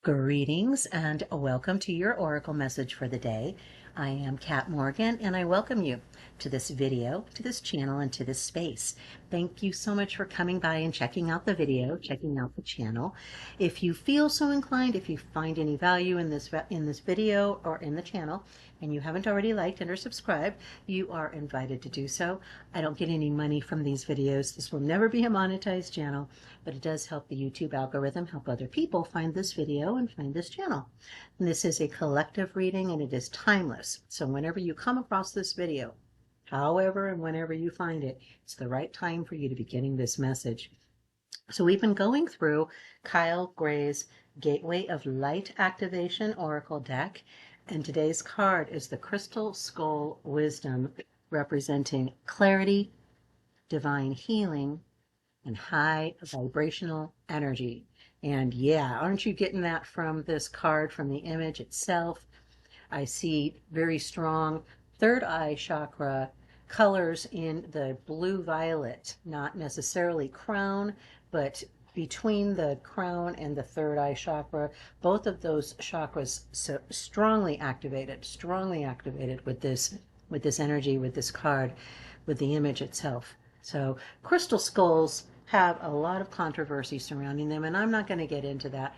Greetings and welcome to your Oracle message for the day. I am Kat Morgan and I welcome you to this video, to this channel, and to this space. Thank you so much for coming by and checking out the video, checking out the channel. If you feel so inclined, if you find any value in this video or in the channel, and you haven't already liked and or subscribed, you are invited to do so. I don't get any money from these videos. This will never be a monetized channel, but it does help the YouTube algorithm help other people find this video and find this channel. And this is a collective reading and it is timeless. So whenever you come across this video, however and whenever you find it, it's the right time for you to be getting this message. So we've been going through Kyle Gray's Gateway of Light Activation Oracle deck, and today's card is the Crystal Skull Wisdom, representing clarity, divine healing, and high vibrational energy. And yeah, aren't you getting that from this card, from the image itself? I see very strong third eye chakra colors in the blue violet, not necessarily crown, but between the crown and the third eye chakra, both of those chakras so strongly activated with this energy, with this card, with the image itself. So crystal skulls have a lot of controversy surrounding them, and I'm not going to get into that.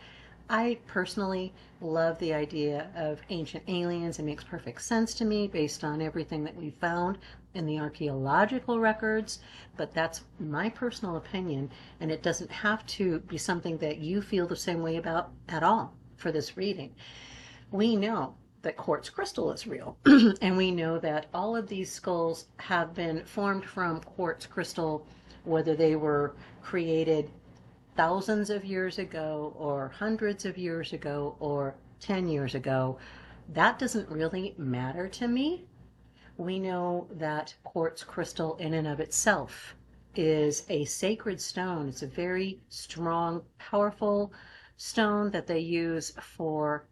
I personally love the idea of ancient aliens. It makes perfect sense to me based on everything that we found in the archaeological records, but that's my personal opinion, and it doesn't have to be something that you feel the same way about at all for this reading. We know that quartz crystal is real, and we know that all of these skulls have been formed from quartz crystal, whether they were created thousands of years ago or hundreds of years ago or 10 years ago. That doesn't really matter to me. We know that quartz crystal in and of itself is a sacred stone. It's a very strong, powerful stone that they use for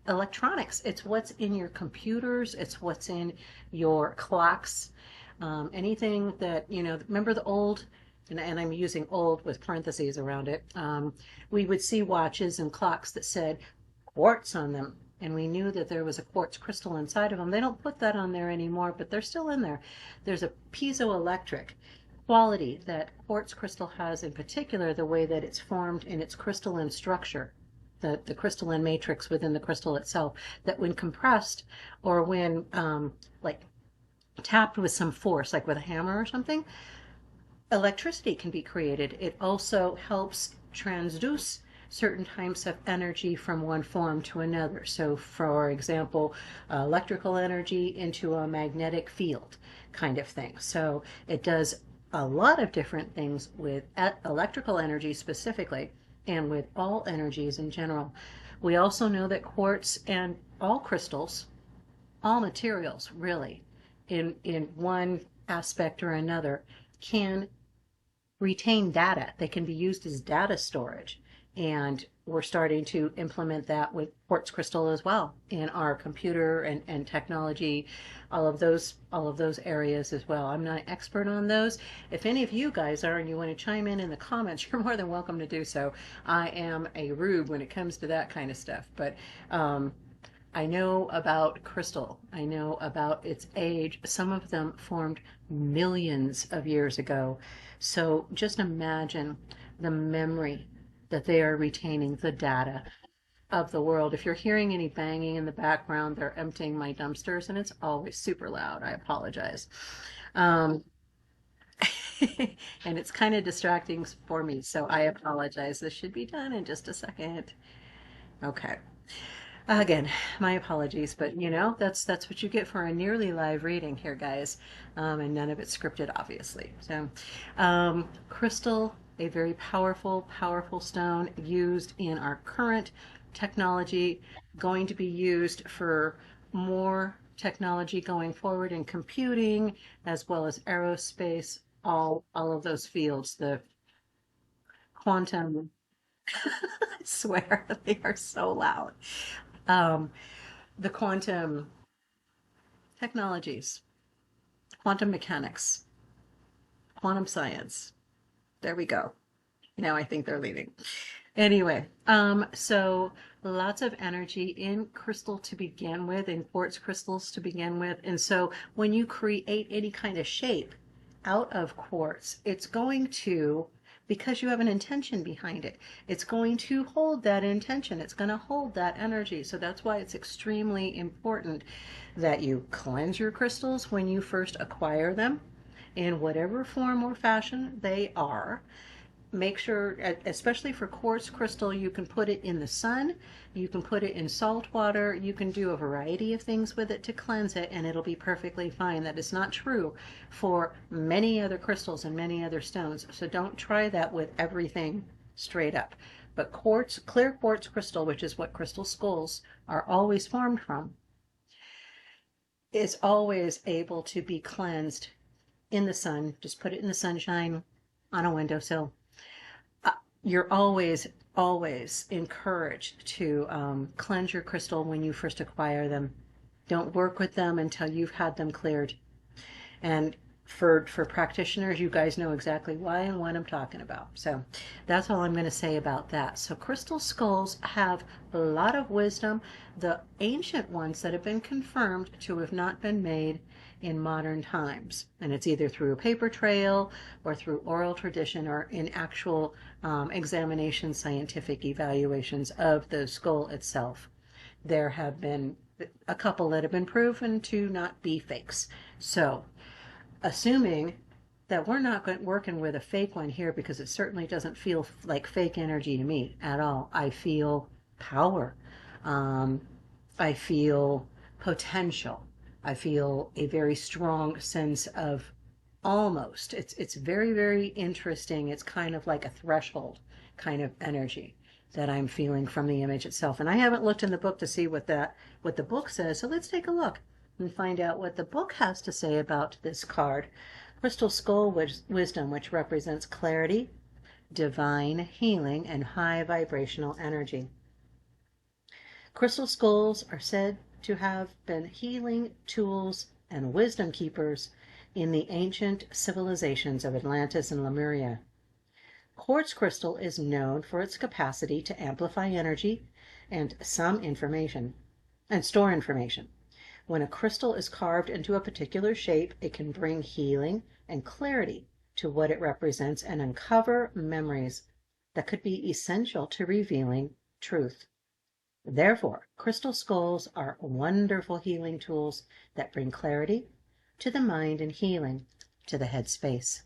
electronics. It's what's in your computers. It's what's in your clocks. Anything that, remember the old, and I'm using old with parentheses around it, we would see watches and clocks that said quartz on them, and we knew that there was a quartz crystal inside of them. They don't put that on there anymore, but they're still in there. There's a piezoelectric quality that quartz crystal has, in particular the way that it's formed in its crystalline structure, the crystalline matrix within the crystal itself, that when compressed or when like tapped with some force, like with a hammer or something, electricity can be created. It also helps transduce certain types of energy from one form to another. So for example, electrical energy into a magnetic field kind of thing. So it does a lot of different things with electrical energy specifically, and with all energies in general. We also know that quartz and all crystals, all materials really, in one aspect or another, can retain data. They can be used as data storage. And we're starting to implement that with quartz crystal as well in our computer and technology, all of those areas as well. I'm not an expert on those. If any of you guys are and you want to chime in the comments, you're more than welcome to do so. I am a rube when it comes to that kind of stuff. But I know about crystal. I know about its age. Some of them formed millions of years ago. So just imagine the memory that they are retaining, the data of the world. If you're hearing any banging in the background, they're emptying my dumpsters, and it's always super loud. I apologize. Um, and it's kind of distracting for me, so I apologize. This should be done in just a second. Okay. Again, my apologies, but that's what you get for a nearly live reading here, guys, and none of it scripted, obviously. So, crystal, a very powerful, powerful stone used in our current technology, going to be used for more technology going forward in computing, as well as aerospace, all of those fields, the quantum. I swear they are so loud. Um, the quantum technologies, quantum mechanics, quantum science. There we go. Now I think they're leaving. Anyway, so lots of energy in crystal to begin with, in quartz crystals to begin with. And so when you create any kind of shape out of quartz, it's going to, because you have an intention behind it, it's going to hold that intention. It's going to hold that energy. So that's why it's extremely important that you cleanse your crystals when you first acquire them in whatever form or fashion they are. Make sure, especially for quartz crystal, you can put it in the sun, you can put it in salt water, you can do a variety of things with it to cleanse it, and it'll be perfectly fine. That is not true for many other crystals and many other stones. So don't try that with everything straight up. But quartz, clear quartz crystal, which is what crystal skulls are always formed from, is always able to be cleansed in the sun. Just put it in the sunshine on a windowsill. You're always encouraged to cleanse your crystal when you first acquire them. Don't work with them until you've had them cleared. And for practitioners, you guys know exactly why and what I'm talking about. So that's all I'm going to say about that. So crystal skulls have a lot of wisdom. The ancient ones that have been confirmed to have not been made in modern times, and it's either through a paper trail or through oral tradition or in actual examination, scientific evaluations of the skull itself. There have been a couple that have been proven to not be fakes. So assuming that we're not working with a fake one here, because it certainly doesn't feel like fake energy to me at all. I feel power. I feel potential. I feel a very strong sense of almost. It's very, very interesting. It's kind of like a threshold kind of energy that I'm feeling from the image itself. And I haven't looked in the book to see what the book says. So let's take a look and find out what the book has to say about this card. Crystal Skull Wisdom, which represents clarity, divine healing, and high vibrational energy. Crystal skulls are said to have been healing tools and wisdom keepers in the ancient civilizations of Atlantis and Lemuria. Quartz crystal is known for its capacity to amplify energy and store information. When a crystal is carved into a particular shape, it can bring healing and clarity to what it represents and uncover memories that could be essential to revealing truth. Therefore, crystal skulls are wonderful healing tools that bring clarity to the mind and healing to the head space.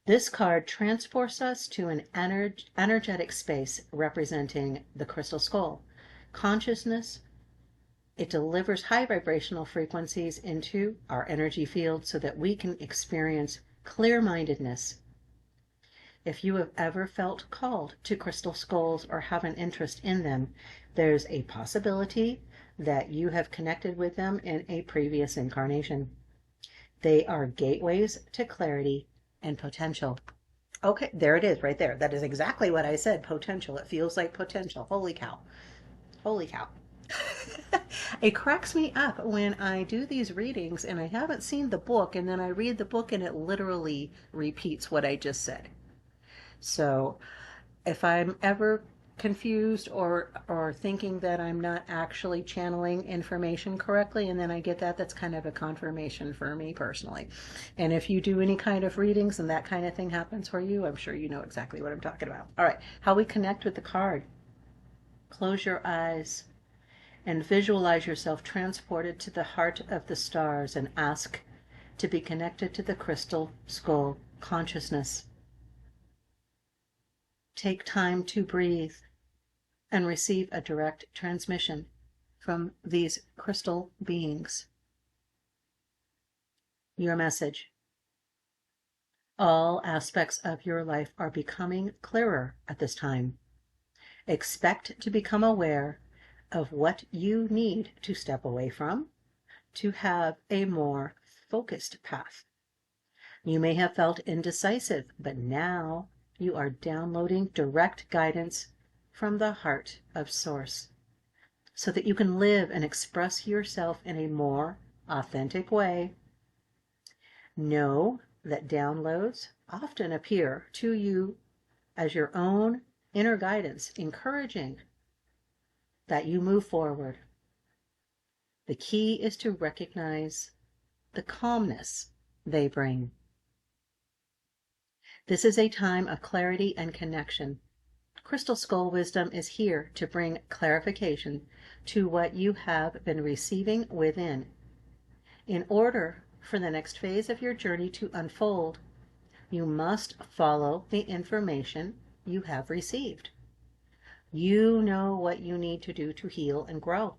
This card transports us to an energetic space representing the crystal skull. Consciousness, it delivers high vibrational frequencies into our energy field so that we can experience clear-mindedness. If you have ever felt called to crystal skulls or have an interest in them, there's a possibility that you have connected with them in a previous incarnation. They are gateways to clarity and potential. Okay, there it is right there. That is exactly what I said, potential. It feels like potential. Holy cow. Holy cow. It cracks me up when I do these readings and I haven't seen the book, and then I read the book and it literally repeats what I just said. So if I'm ever confused or thinking that I'm not actually channeling information correctly, and then I get that, that's kind of a confirmation for me personally. And if you do any kind of readings and that kind of thing happens for you, I'm sure you know exactly what I'm talking about. All right, how we connect with the card. Close your eyes and visualize yourself transported to the heart of the stars and ask to be connected to the crystal skull consciousness. Take time to breathe and receive a direct transmission from these crystal beings. Your message. All aspects of your life are becoming clearer at this time. Expect to become aware of what you need to step away from to have a more focused path. You may have felt indecisive, but now you are downloading direct guidance from the heart of Source so that you can live and express yourself in a more authentic way. Know that downloads often appear to you as your own inner guidance, encouraging that you move forward. The key is to recognize the calmness they bring. This is a time of clarity and connection. Crystal Skull Wisdom is here to bring clarification to what you have been receiving within. In order for the next phase of your journey to unfold, you must follow the information you have received. You know what you need to do to heal and grow.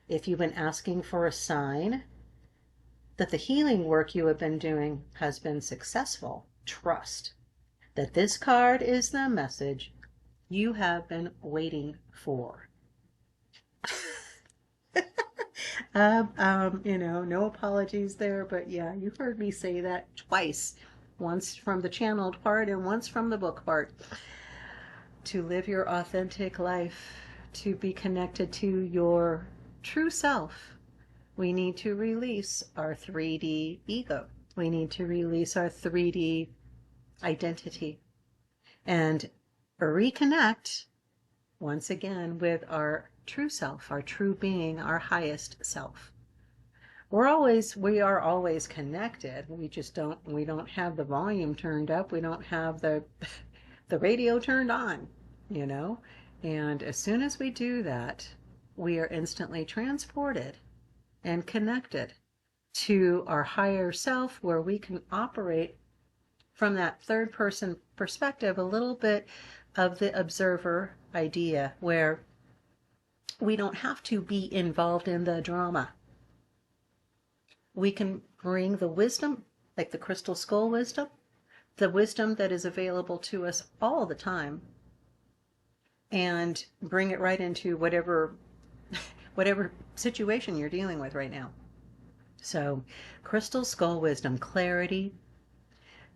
If you've been asking for a sign that the healing work you have been doing has been successful, trust that this card is the message you have been waiting for. No apologies there, but yeah, you heard me say that twice. Once from the channeled part and once from the book part. To live your authentic life, to be connected to your true self, we need to release our 3D ego. We need to release our 3D identity and reconnect once again with our true self, our true being, our highest self. We are always connected. We don't have the volume turned up. We don't have the radio turned on, And as soon as we do that, we are instantly transported and connected to our higher self, where we can operate from that third person perspective, a little bit of the observer idea, where we don't have to be involved in the drama. We can bring the wisdom, like the Crystal Skull wisdom, the wisdom that is available to us all the time, and bring it right into whatever situation you're dealing with right now. So, Crystal Skull wisdom, clarity.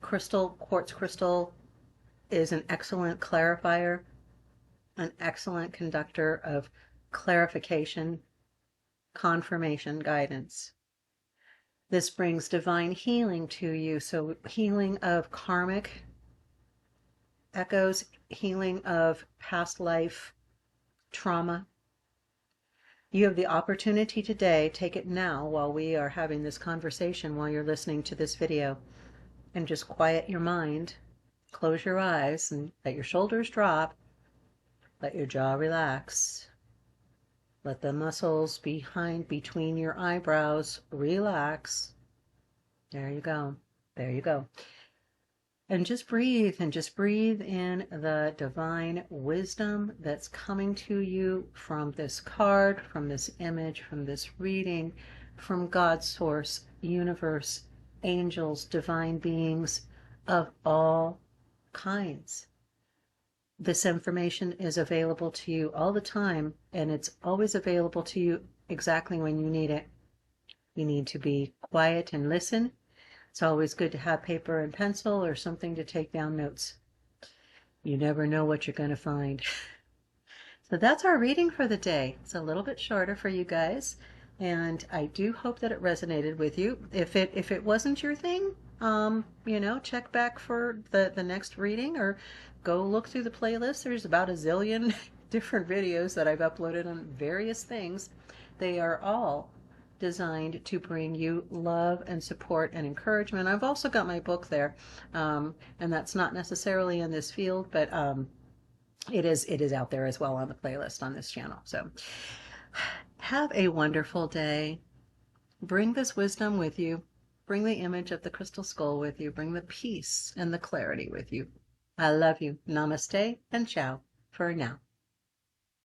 Quartz crystal is an excellent clarifier, an excellent conductor of clarification, confirmation, guidance. This brings divine healing to you. So healing of karmic echoes, healing of past life trauma. You have the opportunity today, take it now while we are having this conversation, while you're listening to this video, and just quiet your mind, close your eyes, and let your shoulders drop, let your jaw relax, let the muscles between your eyebrows relax. There you go. There you go. And just breathe in the divine wisdom that's coming to you from this card, from this image, from this reading, from God's source, universe, angels, divine beings of all kinds. This information is available to you all the time, and it's always available to you exactly when you need it. You need to be quiet and listen. It's always good to have paper and pencil or something to take down notes. You never know what you're going to find. So that's our reading for the day. It's a little bit shorter for you guys, and I do hope that it resonated with you. If it wasn't your thing, check back for the next reading, or go look through the playlist. There's about a zillion different videos that I've uploaded on various things. They are all designed to bring you love and support and encouragement. I've also got my book there, and that's not necessarily in this field, but it is out there as well on the playlist on this channel. So have a wonderful day. Bring this wisdom with you. Bring the image of the crystal skull with you. Bring the peace and the clarity with you. I love you. Namaste and ciao for now.